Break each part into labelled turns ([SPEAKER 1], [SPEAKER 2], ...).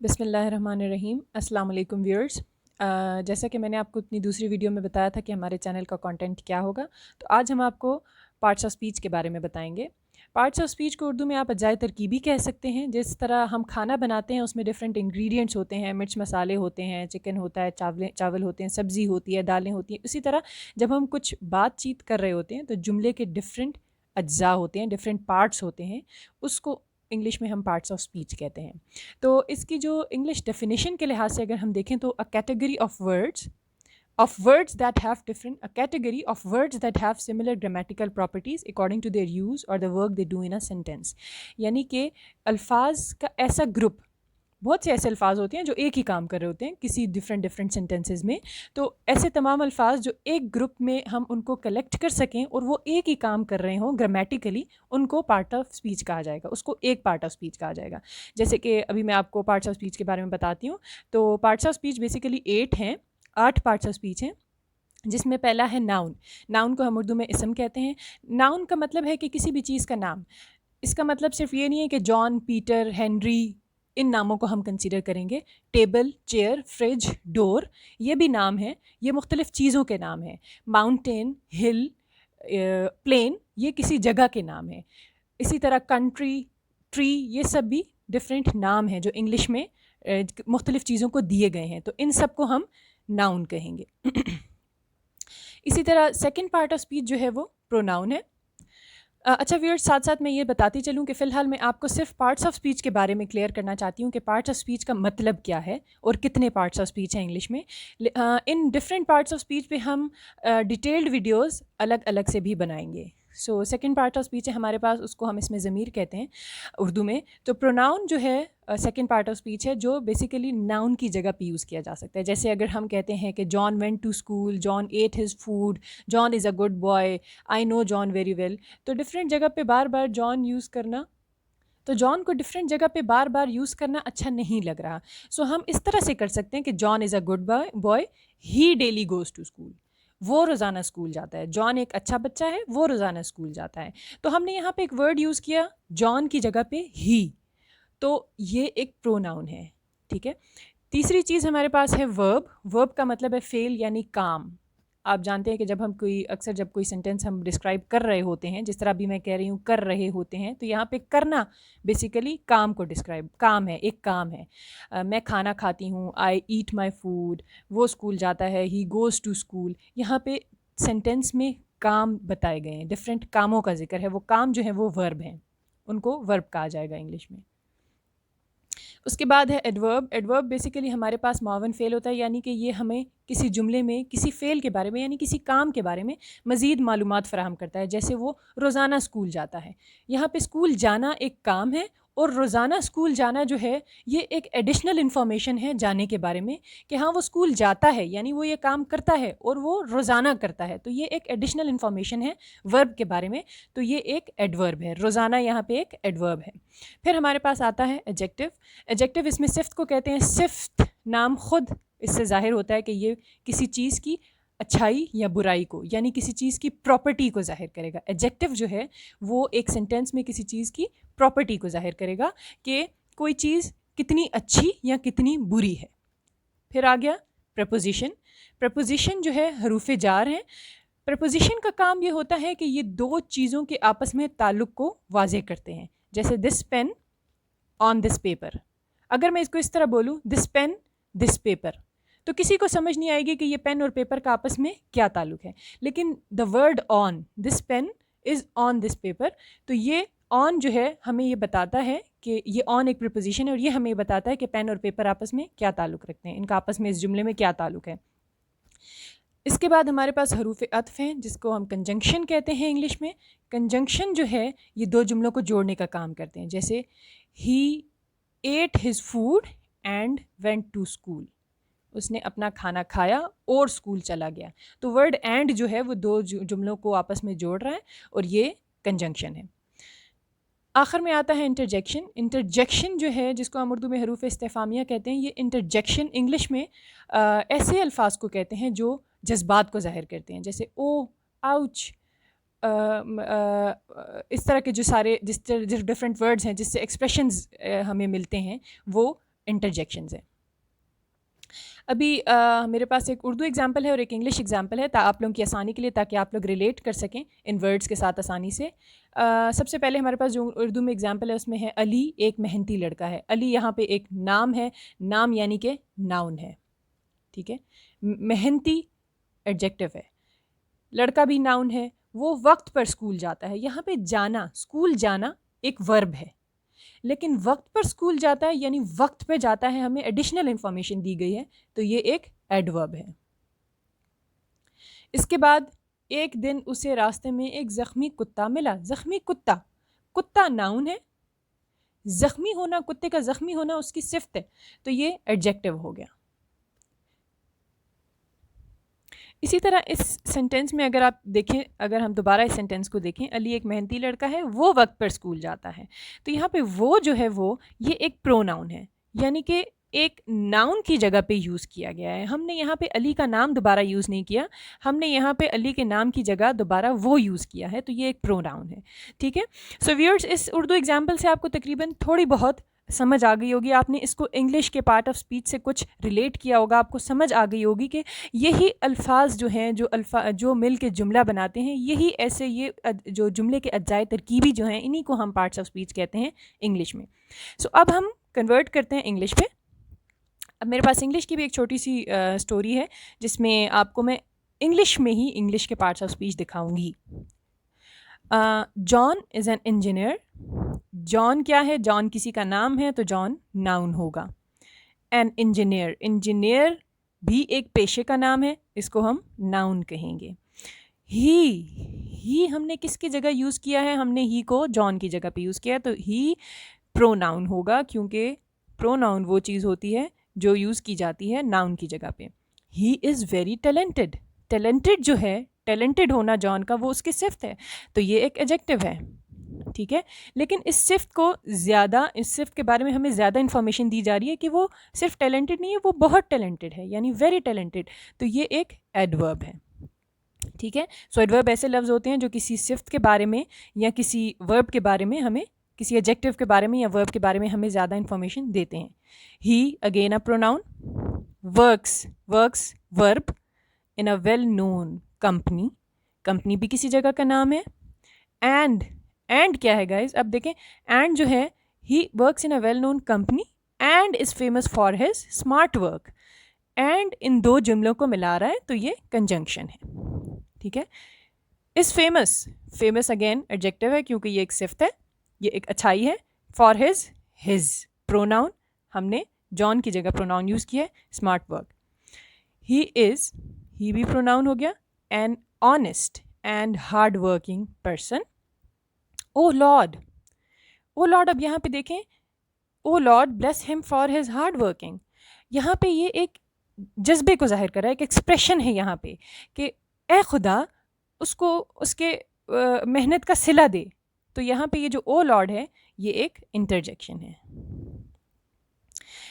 [SPEAKER 1] बिस्मिल्लाहिर्रहमानिर्रहीम। अस्सलाम वालेकुम व्यूअर्स। जैसा कि मैंने आपको अपनी दूसरी वीडियो में बताया था कि हमारे चैनल का कंटेंट क्या होगा, तो आज हम आपको पार्ट्स ऑफ स्पीच के बारे में बताएंगे। पार्ट्स ऑफ स्पीच को उर्दू में आप अजाए तरकीबी कह सकते हैं। जिस तरह हम खाना बनाते हैं उसमें डिफरेंट इंग्रेडिएंट्स होते हैं, मिर्च मसाले होते हैं, चिकन होता है, चावल होते हैं, सब्ज़ी होती है, दालें होती हैं। उसी तरह जब हम कुछ बातचीत कर रहे होते हैं तो जुमले के डिफरेंट अज्जा होते हैं, डिफरेंट पार्ट्स होते हैं, उसको इंग्लिश में हम पार्ट्स ऑफ स्पीच कहते हैं। तो इसकी जो इंग्लिश डेफिनेशन के लिहाज से अगर हम देखें तो a category of words that have different a category of words that have similar grammatical properties according to their use or the work they do in a sentence। यानी कि अल्फाज का ऐसा ग्रुप, बहुत से ऐसे अल्फाज होते हैं जो एक ही काम कर रहे होते हैं किसी डिफरेंट सेंटेंसेस में। तो ऐसे तमाम अल्फाज जो एक ग्रुप में हम उनको कलेक्ट कर सकें और वो एक ही काम कर रहे हों ग्रामेटिकली, उनको पार्ट ऑफ स्पीच कहा जाएगा, उसको एक पार्ट ऑफ स्पीच कहा जाएगा। जैसे कि अभी मैं आपको पार्ट्स ऑफ स्पीच के बारे में बताती हूँ। तो parts of speech basically 8 parts of speech हैं, जिसमें पहला है नाउन। नाउन को हम उर्दू में इसम कहते हैं। नाउन का मतलब है कि किसी भी चीज़ का नाम। इसका मतलब सिर्फ ये नहीं है कि जॉन, पीटर, हेनरी, इन नामों को हम कंसीडर करेंगे। टेबल, चेयर, फ्रिज, डोर, ये भी नाम है, ये मुख्तलिफ़ चीज़ों के नाम हैं। माउंटेन, हिल, प्लेन, ये किसी जगह के नाम हैं। इसी तरह कंट्री, ट्री, ये सब भी डिफरेंट नाम हैं जो इंग्लिश में मुख्तलिफ़ चीज़ों को दिए गए हैं। तो इन सब को हम नाउन कहेंगे। इसी तरह सेकंड पार्ट ऑफ स्पीच जो है वो प्रोनाउन है। अच्छा व्यूअर्स, साथ साथ मैं ये बताती चलूँ कि फ़िलहाल मैं आपको सिर्फ पार्ट्स ऑफ स्पीच के बारे में क्लियर करना चाहती हूँ कि पार्ट्स ऑफ स्पीच का मतलब क्या है और कितने पार्ट्स ऑफ स्पीच हैं इंग्लिश में। In different parts of speech पे हम डिटेल्ड वीडियोस अलग अलग से भी बनाएंगे। So second part of speech है हमारे पास, उसको हम इसमें ज़मीर कहते हैं उर्दू में। तो प्रोनाउन जो है सेकंड पार्ट ऑफ स्पीच है, जो बेसिकली नाउन की जगह पे यूज़ किया जा सकता है। जैसे अगर हम कहते हैं कि John went to school, John ate his food, John is a good boy, I know John very well. तो डिफरेंट जगह पे बार बार जॉन यूज़ करना, तो जॉन को डिफरेंट जगह पे बार बार यूज़ करना अच्छा नहीं लग रहा। सो हम इस तरह से कर सकते हैं कि John is a good boy, he daily goes to school, वो रोज़ाना स्कूल जाता है। जॉन एक अच्छा बच्चा है, वो रोज़ाना स्कूल जाता है। तो हमने यहाँ पे एक वर्ड यूज़ किया जॉन की जगह पे ही, तो ये एक प्रोनाउन है। ठीक है। तीसरी चीज़ हमारे पास है वर्ब। वर्ब का मतलब है फेल यानी काम। आप जानते हैं कि जब कोई सेंटेंस हम डिस्क्राइब कर रहे होते हैं, जिस तरह अभी मैं कह रही हूँ कर रहे होते हैं, तो यहाँ पे करना बेसिकली काम को डिस्क्राइब, काम है, एक काम है। मैं खाना खाती हूँ, आई ईट माई फूड, वो स्कूल जाता है, ही गोज़ टू स्कूल। यहाँ पे सेंटेंस में काम बताए गए हैं, डिफरेंट कामों का जिक्र है। वो काम जो है वो वर्ब हैं, उनको वर्ब कहा जाएगा इंग्लिश में। उसके बाद है एडवर्ब। एडवर्ब बेसिकली हमारे पास मावन फ़ेल होता है, यानी कि ये हमें किसी जुमले में किसी फ़ेल के बारे में यानी किसी काम के बारे में मज़ीद मालूमात फ़राहम करता है। जैसे वो रोज़ाना स्कूल जाता है, यहाँ पे स्कूल जाना एक काम है और रोज़ाना स्कूल जाना जो है ये एक एडिशनल इन्फॉर्मेशन है जाने के बारे में, कि हाँ वो स्कूल जाता है यानी वो ये काम करता है और वो रोज़ाना करता है। तो ये एक एडिशनल इन्फॉर्मेशन है वर्ब के बारे में, तो ये एक एडवर्ब है। रोज़ाना यहाँ पे एक एडवर्ब है। फिर हमारे पास आता है एडजेक्टिव। एडजेक्टिव इसमें सिफ्त को कहते हैं। सिफ्त नाम खुद इससे ज़ाहिर होता है कि ये किसी चीज़ की अच्छाई या बुराई को, यानी किसी चीज़ की प्रॉपर्टी को ज़ाहिर करेगा। एडजेक्टिव जो है वो एक सेंटेंस में किसी चीज़ की प्रॉपर्टी को ज़ाहिर करेगा कि कोई चीज़ कितनी अच्छी या कितनी बुरी है। फिर आ गया प्रपोजिशन। प्रपोजिशन जो है हरूफ जार हैं। प्रपोजिशन का काम ये होता है कि ये दो चीज़ों के आपस में ताल्लुक़ को वाज़ेह करते हैं। जैसे this pain on this paper, अगर मैं इसको इस तरह बोलूँ दिस पेन दिस पेपर, तो किसी को समझ नहीं आएगी कि ये पेन और पेपर का आपस में क्या ताल्लुक़ है। लेकिन the word on, this pen is on this paper, तो ये ऑन जो है हमें ये बताता है कि ये ऑन एक प्रीपोजिशन है और ये हमें ये बताता है कि पेन और पेपर आपस में क्या ताल्लुक़ रखते हैं, इनका आपस में इस जुमले में क्या ताल्लुक़ है। इसके बाद हमारे पास हरूफ अत्फ़ हैं, जिसको हम कंजंक्शन कहते हैं इंग्लिश में। कंजंक्शन जो है ये दो जुमलों को जोड़ने का काम करते हैं। जैसे ही ate his food and went to school, उसने अपना खाना खाया और स्कूल चला गया। तो वर्ड एंड जो है वो दो जुमलों को आपस में जोड़ रहा है और ये कंजंक्शन है। आखिर में आता है इंटरजेक्शन। इंटरजेक्शन जो है जिसको हम उर्दू में हरूफ इस्तिफ़ामिया कहते हैं, ये इंटरजेक्शन इंग्लिश में ऐसे अल्फाज को कहते हैं जो जज्बात को ज़ाहिर करते हैं। जैसे ओ, आउच, इस तरह के जो सारे जिस डिफरेंट वर्ड्स हैं जिससे एक्सप्रेशंस हमें मिलते हैं, वो इंटरजेक्शंस हैं। अभी मेरे पास एक उर्दू एग्जाम्पल है और एक इंग्लिश एग्जाम्पल है आप लोगों की आसानी के लिए, ताकि आप लोग रिलेट कर सकें इन वर्ड्स के साथ आसानी से। सबसे पहले हमारे पास जो उर्दू में एग्जाम्पल है उसमें है अली एक मेहनती लड़का है। अली यहाँ पे एक नाम है, नाम यानी कि नाउन है, ठीक है। मेहनती एडजेक्टिव है, लड़का भी नाउन है, वो वक्त पर स्कूल जाता है। यहाँ पे जाना, स्कूल जाना एक वर्ब है, लेकिन वक्त पर स्कूल जाता है यानी वक्त पे जाता है, हमें एडिशनल इंफॉर्मेशन दी गई है, तो ये एक एडवर्ब है। इसके बाद एक दिन उसे रास्ते में एक ज़ख्मी कुत्ता मिला। ज़ख्मी कुत्ता, कुत्ता नाउन है, ज़ख्मी होना, कुत्ते का ज़ख्मी होना उसकी सिफ्त है, तो ये एडजेक्टिव हो गया। इसी तरह इस सेंटेंस में अगर आप देखें, अगर हम दोबारा इस सेंटेंस को देखें, अली एक मेहनती लड़का है, वो वक्त पर स्कूल जाता है, तो यहाँ पे वो जो है वो ये एक प्रोनाउन है, यानी कि एक नाउन की जगह पे यूज़ किया गया है। हमने यहाँ पे अली का नाम दोबारा यूज़ नहीं किया, हमने यहाँ पे अली के नाम की जगह दोबारा वो यूज़ किया है, तो ये एक प्रोनाउन है, ठीक है। सो व्यूअर्स, इस उर्दू एग्जाम्पल से आपको तकरीबन थोड़ी बहुत समझ आ गई होगी, आपने इसको इंग्लिश के पार्ट ऑफ स्पीच से कुछ रिलेट किया होगा, आपको समझ आ गई होगी कि यही अल्फाज जो हैं, जो मिल के जुमला बनाते हैं, यही ऐसे ये जो जुमले के अज्जाए तरकीबी जो हैं, इन्हीं को हम पार्ट्स ऑफ स्पीच कहते हैं इंग्लिश में। सो अब हम कन्वर्ट करते हैं इंग्लिश पे। अब मेरे पास इंग्लिश की भी एक छोटी सी स्टोरी है, जिसमें आपको मैं इंग्लिश में ही इंग्लिश के पार्ट्स ऑफ स्पीच दिखाऊंगी। John is an engineer. John क्या है? जॉन किसी का नाम है, तो जॉन नाउन होगा। एन इंजीनियर, इंजीनियर भी एक पेशे का नाम है, इसको हम नाउन कहेंगे। ही हमने किसकी जगह यूज़ किया है? हमने ही को जॉन की जगह पे यूज़ किया है, तो ही प्रोनाउन होगा, क्योंकि प्रोनाउन वो चीज़ होती है जो यूज़ की जाती है नाउन की जगह पे। He is very talented. Talented जो है, टैलेंटेड होना जॉन का, वो उसकी सिफ्त है, तो ये एक एडजेक्टिव है, ठीक है। लेकिन इस सिफ्त को ज़्यादा, इस सिफ्त के बारे में हमें ज़्यादा इन्फॉर्मेशन दी जा रही है कि वो सिर्फ टैलेंटेड नहीं है, वो बहुत टैलेंटेड है, यानी वेरी टैलेंटेड, तो ये एक एडवर्ब है, ठीक है। सो एडवर्ब ऐसे लफ्ज़ होते हैं जो किसी सिफ्त के बारे में या किसी वर्ब के बारे में हमें, किसी एडजेक्टिव के बारे में या वर्ब के बारे में हमें ज़्यादा इन्फॉर्मेशन देते हैं। He again a pronoun, works verb in a well known company, company भी किसी जगह का नाम है। एंड क्या है गाइज? अब देखें, एंड जो है, he works in a well known company and is famous for his smart work. And in दो जुमलों को मिला रहा है, तो ये कंजंक्शन है, ठीक है। इज़ फेमस अगेन एडजेक्टिव है, क्योंकि ये एक सिफ्त है, ये एक अच्छाई है। फॉर हिज प्रोनाउन, हमने जॉन की जगह प्रोनाउन यूज़ किया है, स्मार्ट वर्क। ही भी प्रोनाउन हो गया। An honest and hard working person. O lord, अब यहाँ पे देखें, O lord bless him for his hard working. यहाँ पे ये एक जज्बे को जाहिर कर रहा है, एक एक्सप्रेशन है यहाँ पे कि ए खुदा उसको उसके मेहनत का सिला दे। तो यहाँ पे ये जो ओ लॉर्ड है, ये एक इंटरजेक्शन है।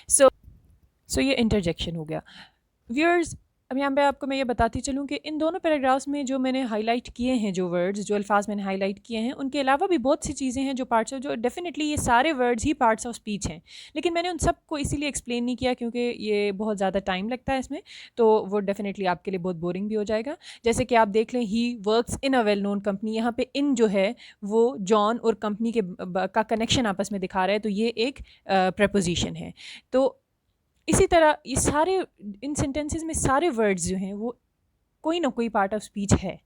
[SPEAKER 1] सो ये इंटरजेक्शन हो गया। व्यूअर्स, अब यहाँ पे आपको मैं ये बताती चलूँ कि इन दोनों पैराग्राफ्स में जो मैंने हाईलाइट किए हैं, जो वर्ड्स, जो अल्फाज मैंने हाईलाइट किए हैं, उनके अलावा भी बहुत सी चीज़ें हैं जो पार्ट्स ऑफ, जो डेफिनेटली ये सारे words he parts of speech हैं, लेकिन मैंने उन सब को इसीलिए एक्सप्लेन नहीं किया क्योंकि ये बहुत ज़्यादा टाइम लगता है इसमें, तो वो डेफिनेटली आपके लिए बहुत बोरिंग भी हो जाएगा। जैसे कि आप देख लें, he works in a well known company, यहाँ पे इन जो है वो जॉन और कंपनी के का कनेक्शन आपस में दिखा रहा है, तो ये एक प्रपोजिशन है। तो इसी तरह ये सारे, इन सेंटेंसेस में सारे वर्ड्स जो हैं वो कोई ना कोई पार्ट ऑफ स्पीच है,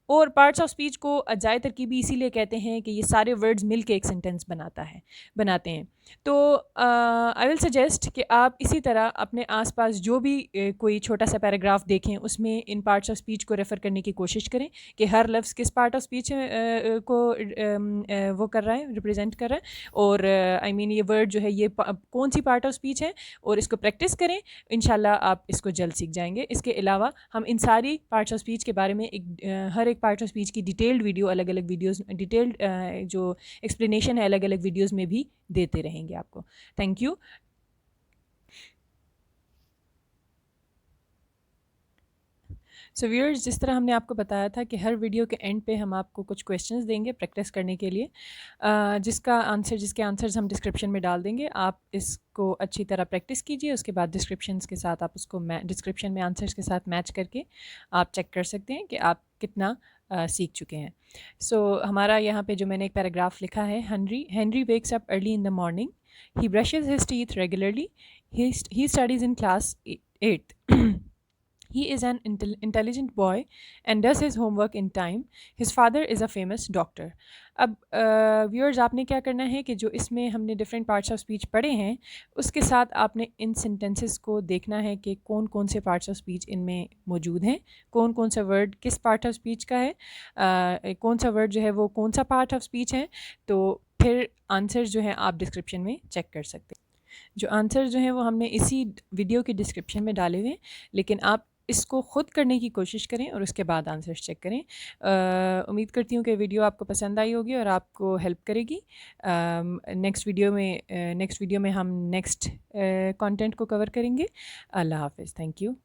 [SPEAKER 1] और पार्ट्स ऑफ स्पीच को अजाए तरकीबी इसीलिए कहते हैं कि ये सारे वर्ड्स मिल के एक सेंटेंस बनाते हैं। तो आई विल सजेस्ट कि आप इसी तरह अपने आसपास जो भी कोई छोटा सा पैराग्राफ देखें, उसमें इन पार्ट्स ऑफ स्पीच को रेफ़र करने की कोशिश करें कि हर लफ्ज़ किस पार्ट ऑफ स्पीच को वो कर रहा है, रिप्रेजेंट कर रहा है, और आई मीन ये वर्ड जो है ये कौन सी पार्ट ऑफ स्पीच है, और इसको प्रैक्टिस करें, इंशाल्लाह आप इसको जल्द सीख जाएंगे। इसके अलावा हम इन सारी पार्ट्स ऑफ स्पीच के बारे में हर एक पार्ट ऑफ स्पीच की डिटेल्ड वीडियो, अलग अलग वीडियोज़, डिटेल्ड जो एक्सप्लेनेशन है अलग अलग वीडियोज़ में भी देते रहेंगे आपको। Thank you. सो व्यूअर्स, जिस तरह हमने आपको बताया था कि हर वीडियो के एंड पे हम आपको कुछ क्वेश्चंस देंगे प्रैक्टिस करने के लिए, जिसके आंसर्स हम डिस्क्रिप्शन में डाल देंगे। आप इसको अच्छी तरह प्रैक्टिस कीजिए, उसके बाद डिस्क्रिप्शंस के साथ आप उसको डिस्क्रिप्शन में आंसर्स के साथ मैच करके आप चेक कर सकते हैं कि आप कितना सीख चुके हैं। हमारा यहाँ पे जो मैंने एक पैराग्राफ लिखा है, Henry wakes up early in the morning, he brushes his teeth regularly, he studies in class 8th. He is an intelligent boy and does his homework in time. His father is a famous doctor. अब viewers, आपने क्या करना है कि जो इसमें हमने different parts of speech पढ़े हैं, उसके साथ आपने इन सेंटेंसेस को देखना है कि कौन कौन से पार्ट्स ऑफ स्पीच इनमें मौजूद हैं, कौन कौन सा वर्ड किस पार्ट ऑफ स्पीच का है, कौन सा वर्ड जो है वो कौन सा पार्ट ऑफ स्पीच है। तो फिर आंसर्स जो हैं आप डिस्क्रिप्शन में चेक कर सकते हैं। जो आंसर जो हैं वो हमने इसी वीडियो के डिस्क्रिप्शन में डाले हुए हैं, लेकिन आप इसको ख़ुद करने की कोशिश करें और उसके बाद आंसर्स चेक करें। उम्मीद करती हूँ कि वीडियो आपको पसंद आई होगी और आपको हेल्प करेगी। नेक्स्ट वीडियो में हम नेक्स्ट कंटेंट को कवर करेंगे। अल्लाह हाफ़िज़। Thank you.